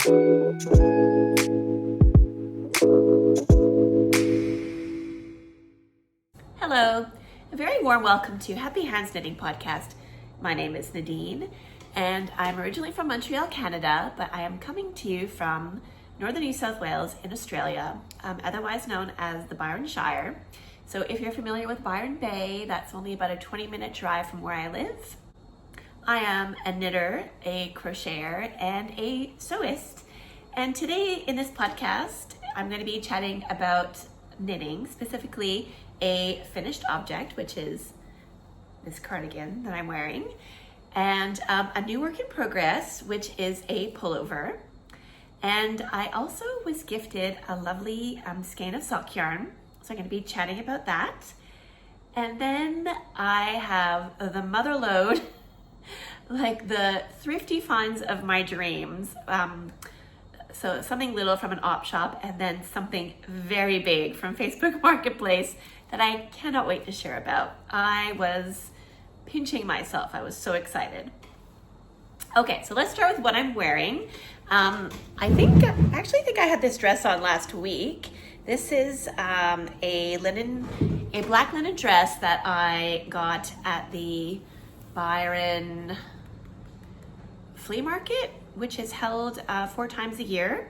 Hello, a very warm welcome to Happy Hands Knitting Podcast. My name is Nadine and I'm originally from Montreal, Canada, but I am coming to you from northern New South Wales in Australia, otherwise known as the Byron Shire. So if you're familiar with Byron Bay, that's only about a 20-minute drive from where I live. I am a knitter, a crocheter, and a sewist. And today in this podcast, I'm going to be chatting about knitting, specifically a finished object, which is this cardigan that I'm wearing, and a new work in progress, which is a pullover. And I also was gifted a lovely skein of sock yarn, so I'm going to be chatting about that. And then I have the mother load, like the thrifty finds of my dreams. So something little from an op shop, and then something very big from Facebook Marketplace that I cannot wait to share about. I was pinching myself. I was so excited. Okay, so let's start with what I'm wearing. I actually think I had this dress on last week. This is a black linen dress that I got at the Byron flea market, which is held 4 times a year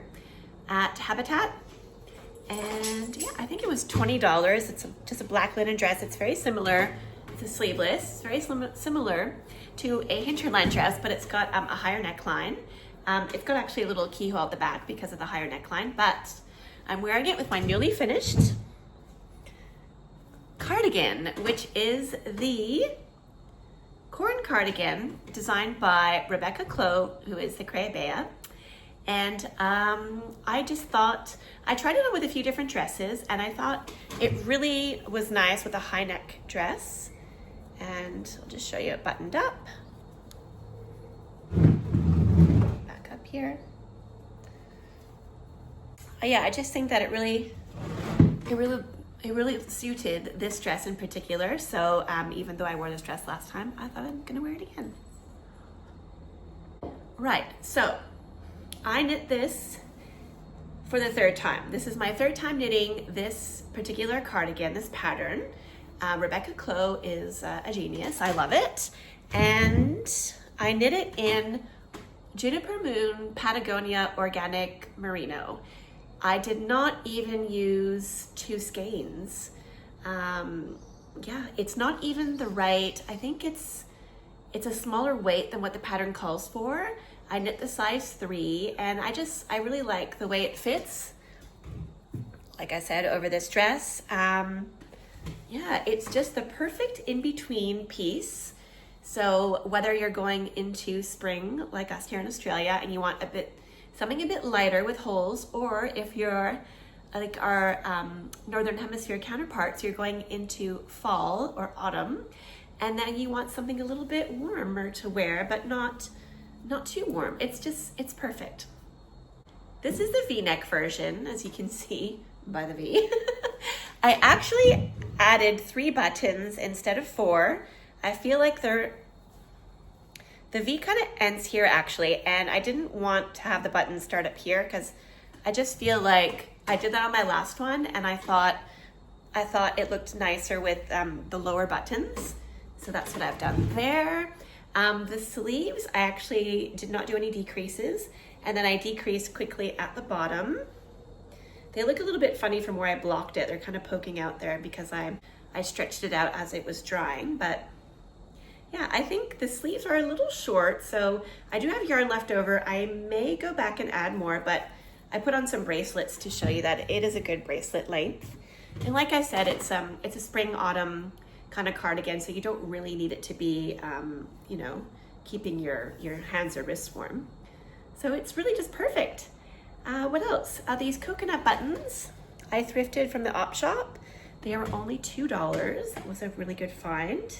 at Habitat. And yeah, I think it was $20. It's just a black linen dress. It's very similar. It's a sleeveless, very similar to a hinterland dress, but it's got a higher neckline. It's got actually a little keyhole at the back because of the higher neckline, but I'm wearing it with my newly finished cardigan, which is the Corran Cardigan, designed by Rebecca Clow, who is the Crayabea. And I just thought, I tried it on with a few different dresses, and I thought it really was nice with a high neck dress. And I'll just show you it buttoned up. Back up here. Yeah, I just think that it really suited this dress in particular. So even though I wore this dress last time, I thought I'm gonna wear it again. Right, so I knit this for the 3rd time. This is my 3rd time knitting this particular cardigan, this pattern. Rebecca Clow is a genius. I love it. And I knit it in Juniper Moon Patagonia Organic Merino. I did not even use 2 skeins. Yeah, it's not even the right, I think it's a smaller weight than what the pattern calls for. I knit the size 3, and I really like the way it fits, like I said, over this dress. Yeah, it's just the perfect in-between piece. So whether you're going into spring like us here in Australia and you want something a bit lighter with holes, or if you're like our Northern Hemisphere counterparts, you're going into fall or autumn, and then you want something a little bit warmer to wear, but not too warm. It's perfect. This is the V-neck version, as you can see by the V. I actually added 3 buttons instead of 4. I feel like the V kind of ends here actually, and I didn't want to have the buttons start up here because I just feel like I did that on my last one, and I thought it looked nicer with the lower buttons. So that's what I've done there. The sleeves, I actually did not do any decreases, and then I decreased quickly at the bottom. They look a little bit funny from where I blocked it. They're kind of poking out there because I stretched it out as it was drying, but yeah, I think the sleeves are a little short, so I do have yarn left over. I may go back and add more, but I put on some bracelets to show you that it is a good bracelet length. And like I said, it's a spring autumn kind of cardigan, so you don't really need it to be, keeping your hands or wrists warm. So it's really just perfect. What else? These coconut buttons I thrifted from the op shop. They are only $2. That was a really good find.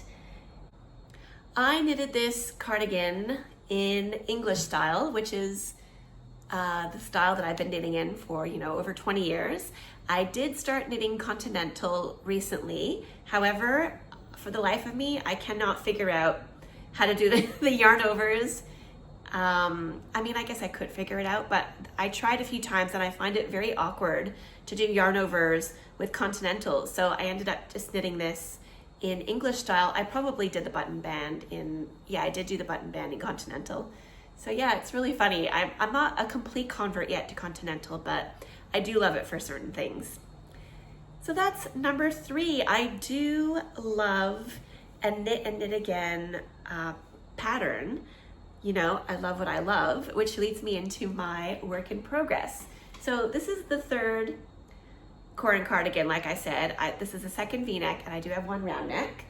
I knitted this cardigan in English style, which is the style that I've been knitting in for, over 20 years. I did start knitting continental recently. However, for the life of me, I cannot figure out how to do the yarn overs I mean, I guess I could figure it out, but I tried a few times and I find it very awkward to do yarn overs with continental. So I ended up just knitting this in English style. I probably did the button band in, yeah, I did do the button band in continental. So yeah, it's really funny. I'm not a complete convert yet to continental, but I do love it for certain things. So that's number 3. I do love a knit and knit again pattern. You know, I love what I love, which leads me into my work in progress. So this is the 3rd Corran cardigan, like I said. This is the 2nd V-neck, and I do have 1 round neck.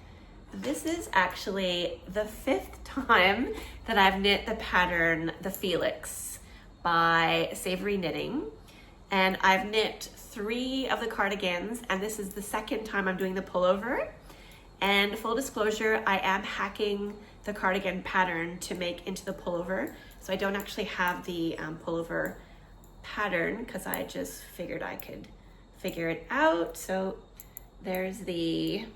This is actually the 5th time that I've knit the pattern, the Felix by Savoury Knitting. And I've knit 3 of the cardigans, and this is the 2nd time I'm doing the pullover. And full disclosure, I am hacking the cardigan pattern to make into the pullover. So I don't actually have the pullover pattern because I just figured I could figure it out. So there's the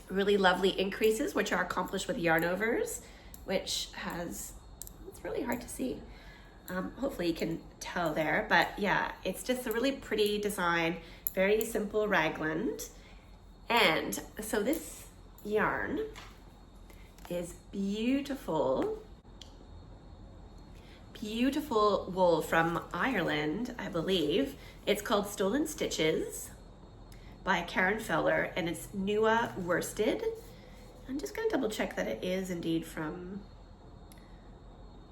really lovely increases, which are accomplished with yarn overs, which has, it's really hard to see. Hopefully you can tell there, but yeah, it's just a really pretty design, very simple raglan. And so this yarn is beautiful, beautiful wool from Ireland, I believe. It's called Stolen Stitches by Karen Feller, and it's Nua worsted. I'm just gonna double check that it is indeed from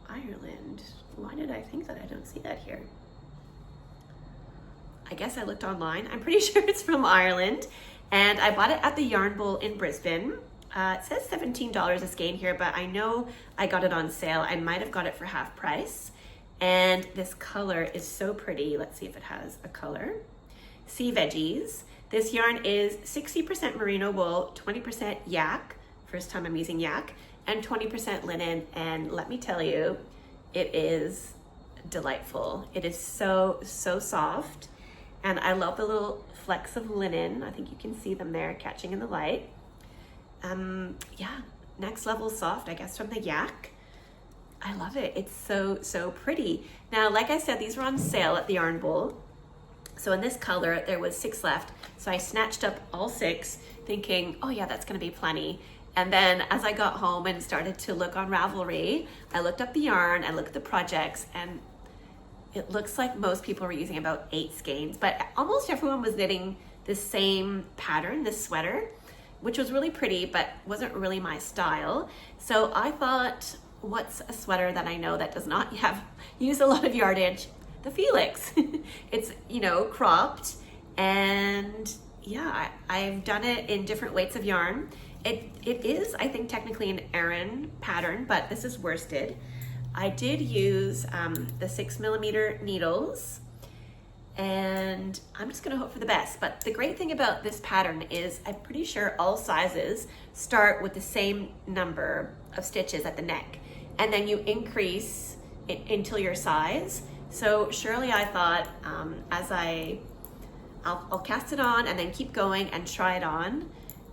Ireland. Why did I think that? I don't see that here. I guess I looked online. I'm pretty sure it's from Ireland, and I bought it at the Yarn Bowl in Brisbane. It says $17 a skein here, but I know I got it on sale. I might have got it for half price. And this color is so pretty. Let's see if it has a color. Sea Veggies. This yarn is 60% merino wool, 20% yak. First time I'm using yak, and 20% linen. And let me tell you, it is delightful. It is so, so soft. And I love the little flecks of linen. I think you can see them there catching in the light. Yeah, next level soft, I guess, from the yak. I love it. It's so, so pretty. Now, like I said, these were on sale at the Yarn Bowl. So in this color, there was 6 left. So I snatched up all 6 thinking, oh yeah, that's gonna be plenty. And then as I got home and started to look on Ravelry, I looked up the yarn, I looked at the projects, and it looks like most people were using about 8 skeins, but almost everyone was knitting the same pattern, this sweater, which was really pretty, but wasn't really my style. So I thought, what's a sweater that I know that does not use a lot of yardage? The Felix. It's, you know, cropped, and yeah, I've done it in different weights of yarn. It is, I think, technically an Aran pattern, but this is worsted. I did use the 6mm needles, and I'm just gonna hope for the best. But the great thing about this pattern is I'm pretty sure all sizes start with the same number of stitches at the neck, and then you increase it until your size. So surely I thought, I'll cast it on and then keep going and try it on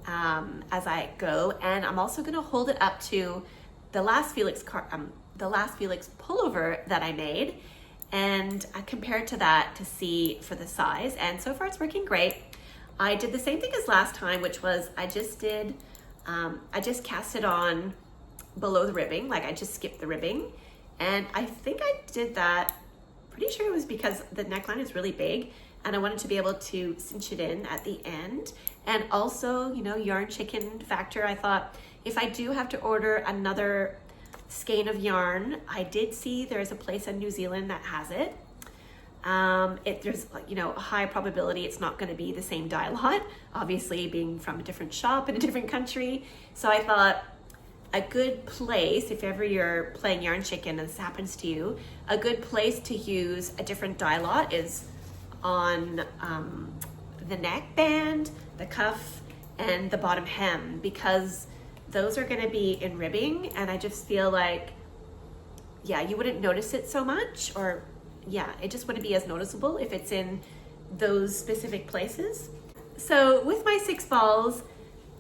as I go. And I'm also gonna hold it up to the last Felix pullover that I made, and I compared to that to see for the size, and so far it's working great. I did the same thing as last time, which was I just cast it on below the ribbing, like I just skipped the ribbing, and I think I did that, pretty sure it was because the neckline is really big and I wanted to be able to cinch it in at the end. And also, you know, yarn chicken factor, I thought if I do have to order another skein of yarn, I did see there's a place in New Zealand that has it. There's, you know, a high probability it's not going to be the same dye lot, obviously being from a different shop in a different country. So I thought a good place, if ever you're playing yarn chicken and this happens to you, a good place to use a different dye lot is on the neck band, the cuff, and the bottom hem, because those are going to be in ribbing, and I just feel like, yeah, you wouldn't notice it so much, or yeah, it just wouldn't be as noticeable if it's in those specific places. So with my 6 balls,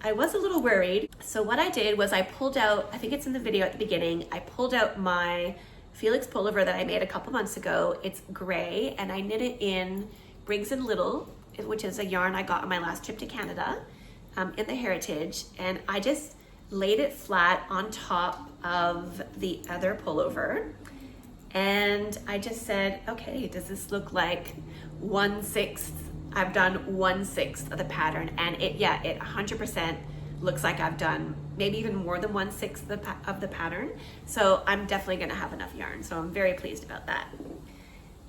I was a little worried. So what I did was I pulled out, I think it's in the video at the beginning, I pulled out my Felix Pullover that I made a couple months ago. It's gray, and I knit it in Briggs & Little, which is a yarn I got on my last trip to Canada, in the Heritage, and I just laid it flat on top of the other pullover, and I just said, okay, does this look like 1/6? I've done 1/6 of the pattern, and it 100% looks like I've done maybe even more than 1/6 of the pattern. So I'm definitely gonna have enough yarn. So I'm very pleased about that.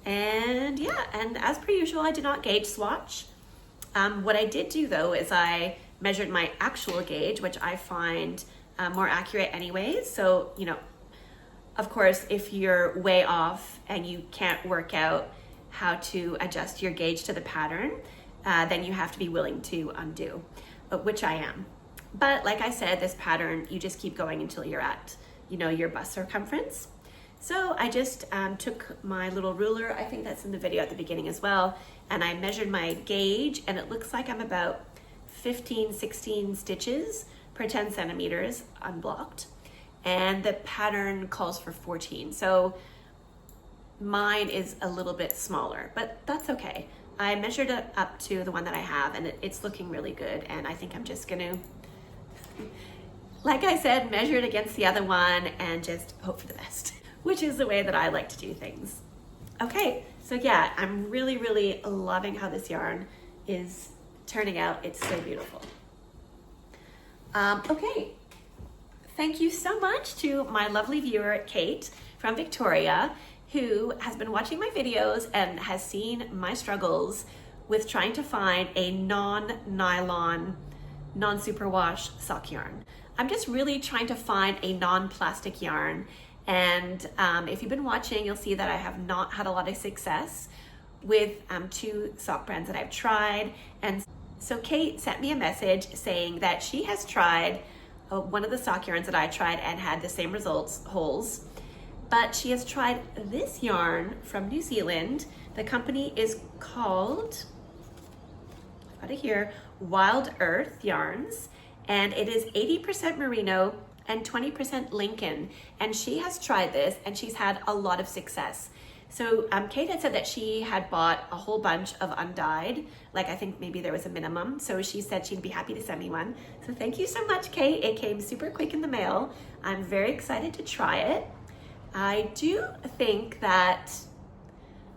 And yeah, and as per usual, I did not gauge swatch. What I did do though is I measured my actual gauge, which I find more accurate anyways. So, you know, of course, if you're way off and you can't work out how to adjust your gauge to the pattern, then you have to be willing to undo, which I am. But like I said, this pattern, you just keep going until you're at, you know, your bust circumference. So I just took my little ruler, I think that's in the video at the beginning as well, and I measured my gauge, and it looks like I'm about 15, 16 stitches per 10 centimeters unblocked. And the pattern calls for 14. So mine is a little bit smaller, but that's okay. I measured it up to the one that I have, and it's looking really good. And I think I'm just gonna, like I said, measure it against the other one and just hope for the best, which is the way that I like to do things. Okay, so yeah, I'm really, really loving how this yarn is turning out. It's so beautiful. Okay, thank you so much to my lovely viewer, Kate from Victoria, who has been watching my videos and has seen my struggles with trying to find a non-nylon, non-superwash sock yarn. I'm just really trying to find a non-plastic yarn, and if you've been watching, you'll see that I have not had a lot of success with two sock brands that I've tried. And so Kate sent me a message saying that she has tried one of the sock yarns that I tried and had the same results, holes, but she has tried this yarn from New Zealand. The company is called, I've got it here, Wild Earth Yarns, and it is 80% Merino and 20% Lincoln. And she has tried this and she's had a lot of success. So Kate had said that she had bought a whole bunch of undyed, like I think maybe there was a minimum. So she said she'd be happy to send me one. So thank you so much, Kate. It came super quick in the mail. I'm very excited to try it. I do think that,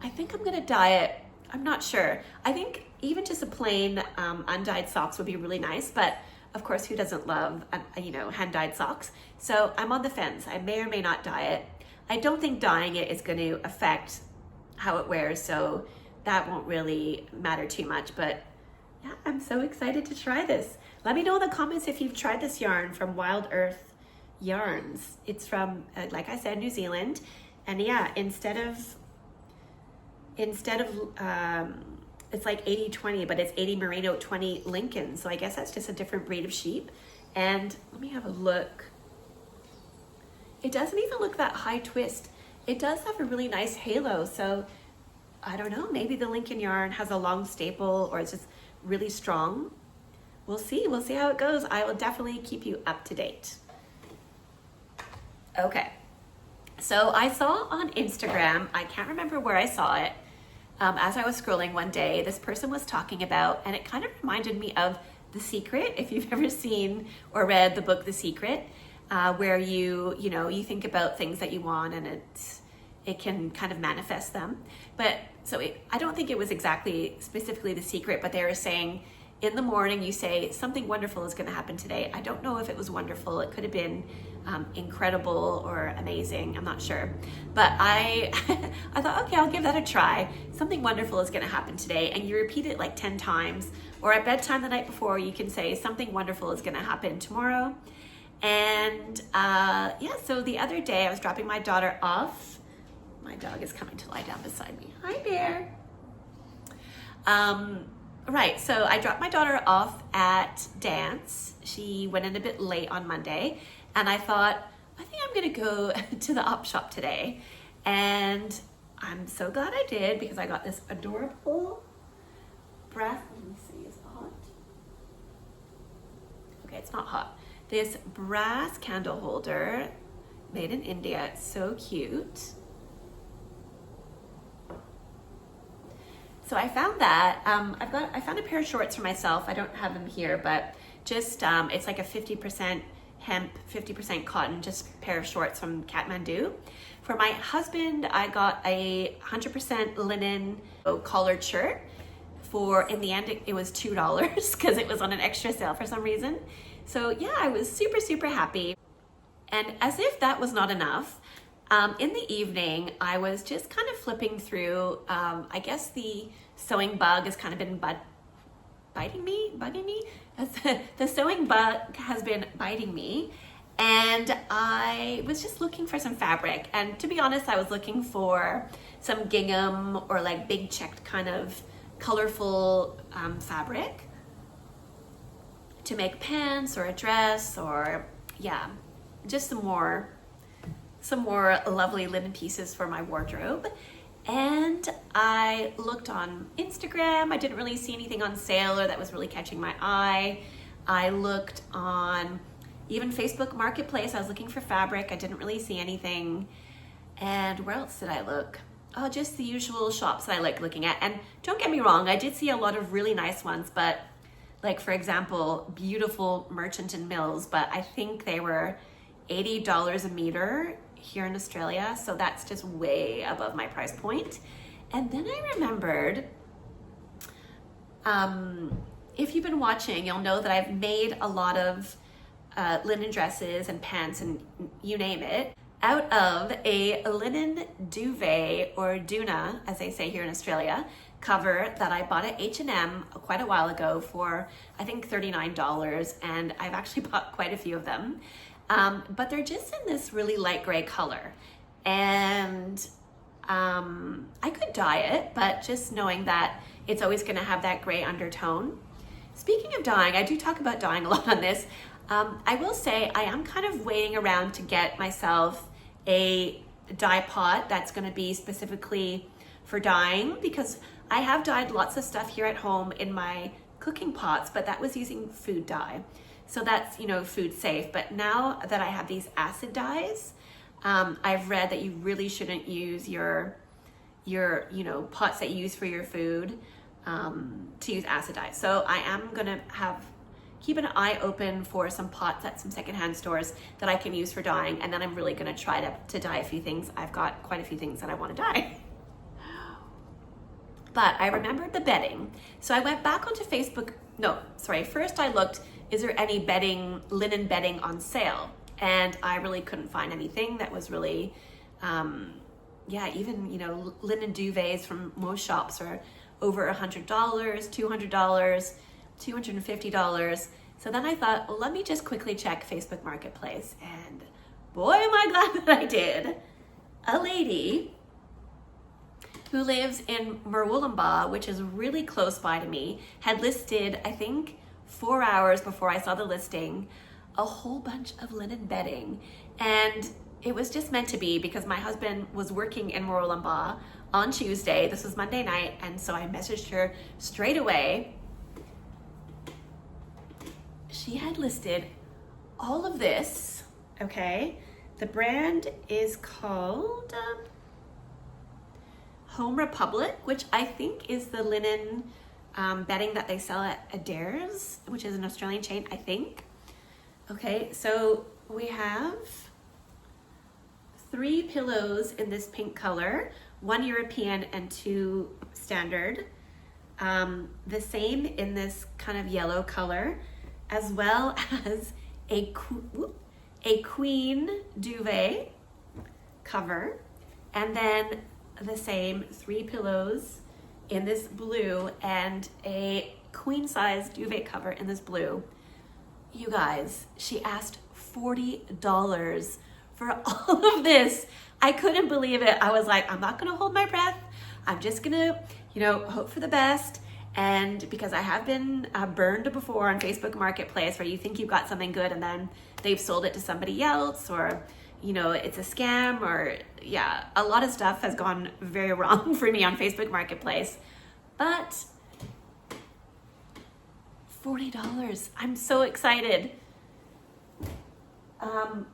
I think I'm gonna dye it. I'm not sure. I think even just a plain undyed socks would be really nice, but of course, who doesn't love, you know, hand-dyed socks? So I'm on the fence. I may or may not dye it. I don't think dyeing it is going to affect how it wears, so that won't really matter too much. But yeah, I'm so excited to try this. Let me know in the comments if you've tried this yarn from Wild Earth Yarns. It's from, like I said, New Zealand. And yeah, instead of it's like 80-20, but it's 80 Merino, 20 Lincoln. So I guess that's just a different breed of sheep. And let me have a look. It doesn't even look that high twist. It does have a really nice halo. So I don't know, maybe the Lincoln yarn has a long staple or it's just really strong. We'll see how it goes. I will definitely keep you up to date. Okay, so I saw on Instagram, I can't remember where I saw it, as I was scrolling one day, this person was talking about, and it kind of reminded me of The Secret, if you've ever seen or read the book The Secret, where you think about things that you want and it can kind of manifest them. But so I don't think it was exactly specifically The Secret, but they were saying in the morning you say something wonderful is going to happen today. I don't know if it was wonderful. It could have been incredible or amazing. I'm not sure. But I thought, okay, I'll give that a try. Something wonderful is going to happen today. And you repeat it like 10 times. Or at bedtime the night before, you can say something wonderful is going to happen tomorrow. And yeah, so the other day I was dropping my daughter off. My dog is coming to lie down beside me. Hi, Bear. Right, so I dropped my daughter off at dance. She went in a bit late on Monday, and I thought, I think I'm gonna go to the op shop today. And I'm so glad I did, because I got this adorable breath. Let me see, is it hot? Okay, it's not hot. this brass candle holder made in India. It's so cute. So I found that. I found a pair of shorts for myself. I don't have them here, but just it's like a 50% hemp, 50% cotton, just pair of shorts from Kathmandu. For my husband, I got a 100% linen collared shirt. In the end, it was $2 because it was on an extra sale for some reason. So yeah, I was super, super happy. And as if that was not enough, in the evening, I was just kind of flipping through. I guess the sewing bug has kind of been bugging me. The sewing bug has been biting me. And I was just looking for some fabric. And to be honest, I was looking for some gingham or like big checked kind of colorful fabric to make pants or a dress, or yeah, just some more lovely linen pieces for my wardrobe. And I looked on Instagram. I didn't really see anything on sale or that was really catching my eye. I looked on even Facebook Marketplace. I was looking for fabric. I didn't really see anything. And where else did I look? Oh, just the usual shops that I like looking at. And don't get me wrong, I did see a lot of really nice ones, but like, for example, beautiful Merchant and Mills, but I think they were $80 a meter here in Australia. So that's just way above my price point. And then I remembered, if you've been watching, you'll know that I've made a lot of linen dresses and pants and you name it, out of a linen duvet, or doona, as they say here in Australia, cover that I bought at H&M quite a while ago for, I think, $39, and I've actually bought quite a few of them. But they're just in this really light gray color. And I could dye it, but just knowing that it's always gonna have that gray undertone. Speaking of dyeing, I do talk about dyeing a lot on this. I will say I am kind of waiting around to get myself a dye pot that's going to be specifically for dyeing, because I have dyed lots of stuff here at home in my cooking pots, but that was using food dye. So that's, you know, food safe. But now that I have these acid dyes, I've read that you really shouldn't use your you know, pots that you use for your food to use acid dye. So I am going to keep an eye open for some pots at some secondhand stores that I can use for dyeing, and then I'm really gonna try to dye a few things. I've got quite a few things that I wanna dye. But I remembered the bedding. So I went back onto Facebook. No, sorry, first I looked, is there any linen bedding on sale? And I really couldn't find anything that was really, yeah, even, you know, linen duvets from most shops are over $100, $200, $250. So then I thought, well, let me just quickly check Facebook Marketplace. And boy, am I glad that I did. A lady who lives in Merino, which is really close by to me, had listed, I think 4 hours before I saw the listing, a whole bunch of linen bedding. And it was just meant to be, because my husband was working in Merino on Tuesday. This was Monday night. And so I messaged her straight away. She had listed all of this, okay? The brand is called Home Republic, which I think is the linen bedding that they sell at Adair's, which is an Australian chain, I think. Okay, so we have 3 pillows in this pink color, 1 European and 2 standard. The same in this kind of yellow color, as well as a queen duvet cover, and then the same 3 pillows in this blue and a queen size duvet cover in this blue. You guys, she asked $40 for all of this. I couldn't believe it. I was like, I'm not gonna hold my breath. I'm just gonna, you know, hope for the best. And because I have been burned before on Facebook Marketplace, where you think you've got something good and then they've sold it to somebody else, or, you know, it's a scam, or yeah, a lot of stuff has gone very wrong for me on Facebook Marketplace. But $40, I'm so excited. I'm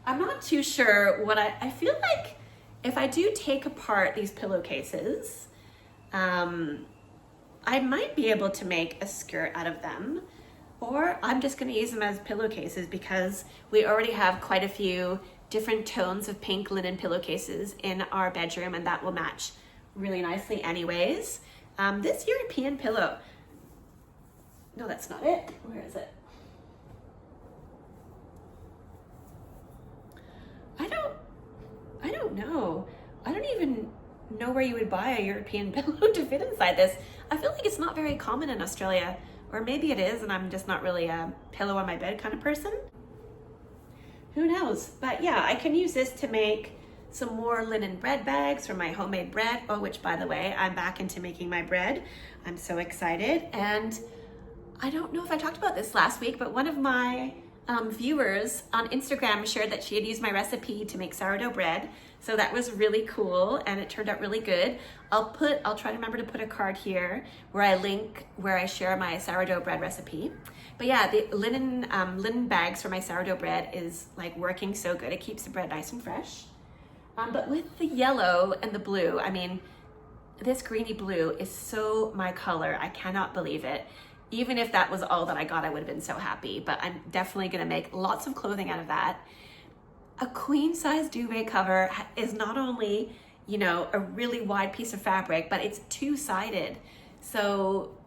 not too sure what I feel like if I do take apart these pillowcases, I might be able to make a skirt out of them, or I'm just going to use them as pillowcases because we already have quite a few different tones of pink linen pillowcases in our bedroom, and that will match really nicely anyways. This European pillow, no, that's not it. Where is it? I don't know. I don't even know where you would buy a European pillow to fit inside this. I feel like it's not very common in Australia, or maybe it is and I'm just not really a pillow on my bed kind of person. Who knows? But yeah, I can use this to make some more linen bread bags for my homemade bread. Oh, which by the way, I'm back into making my bread. I'm so excited. And I don't know if I talked about this last week, but one of my viewers on Instagram shared that she had used my recipe to make sourdough bread. So that was really cool and it turned out really good. I'll try to remember to put a card here where I link where I share my sourdough bread recipe. But yeah, the linen bags for my sourdough bread is like working so good. It keeps the bread nice and fresh. But with the yellow and the blue, I mean, this greeny blue is so my color. I cannot believe it. Even if that was all that I got, I would have been so happy, but I'm definitely gonna make lots of clothing out of that. A queen size duvet cover is not only, you know, a really wide piece of fabric, but it's two-sided. So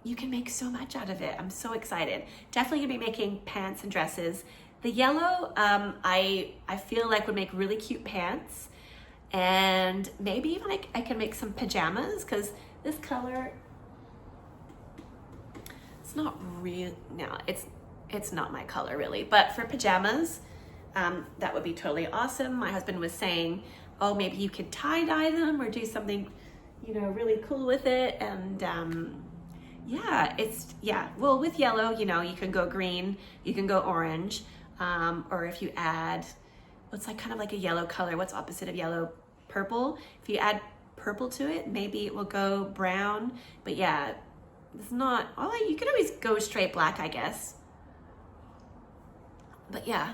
you can make so much out of it. I'm so excited. Definitely gonna be making pants and dresses. The yellow, I feel like would make really cute pants, and maybe even I can make some pajamas because this color, it's not real, no, it's not my color really, but for pajamas, that would be totally awesome. My husband was saying, oh, maybe you could tie-dye them or do something, you know, really cool with it. And yeah, well, with yellow, you know, you can go green, you can go orange, or if you add, what's like kind of like a yellow color, what's opposite of yellow? Purple. If you add purple to it, maybe it will go brown. But yeah, it's not, you could always go straight black, I guess. But yeah,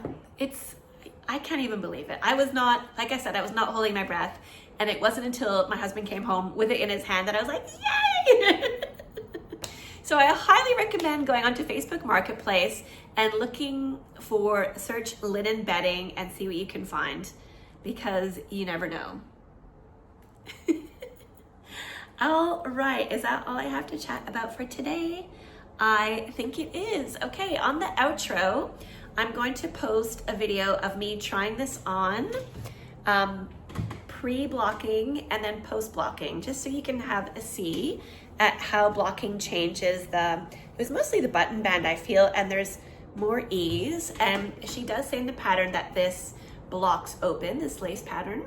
I can't even believe it. I was not, like I said, I was not holding my breath. And it wasn't until my husband came home with it in his hand that I was like, yay! So I highly recommend going onto Facebook Marketplace and looking for search linen bedding and see what you can find, because you never know. All right, is that all I have to chat about for today? I think it is. Okay, on the outro, I'm going to post a video of me trying this on, pre-blocking and then post-blocking, just so you can have a see at how blocking changes it was mostly the button band, I feel, and there's more ease. And she does say in the pattern that this blocks open, this lace pattern,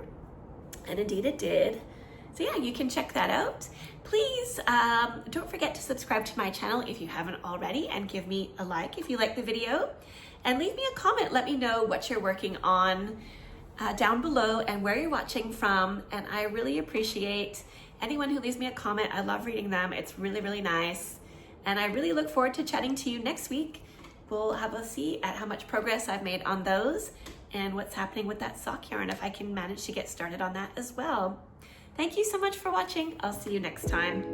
and indeed it did. So yeah, you can check that out. Please don't forget to subscribe to my channel if you haven't already, and give me a like if you like the video, and leave me a comment. Let me know what you're working on down below and where you're watching from. And I really appreciate anyone who leaves me a comment. I love reading them. It's really, really nice. And I really look forward to chatting to you next week. We'll have a see at how much progress I've made on those and what's happening with that sock yarn, if I can manage to get started on that as well. Thank you so much for watching. I'll see you next time.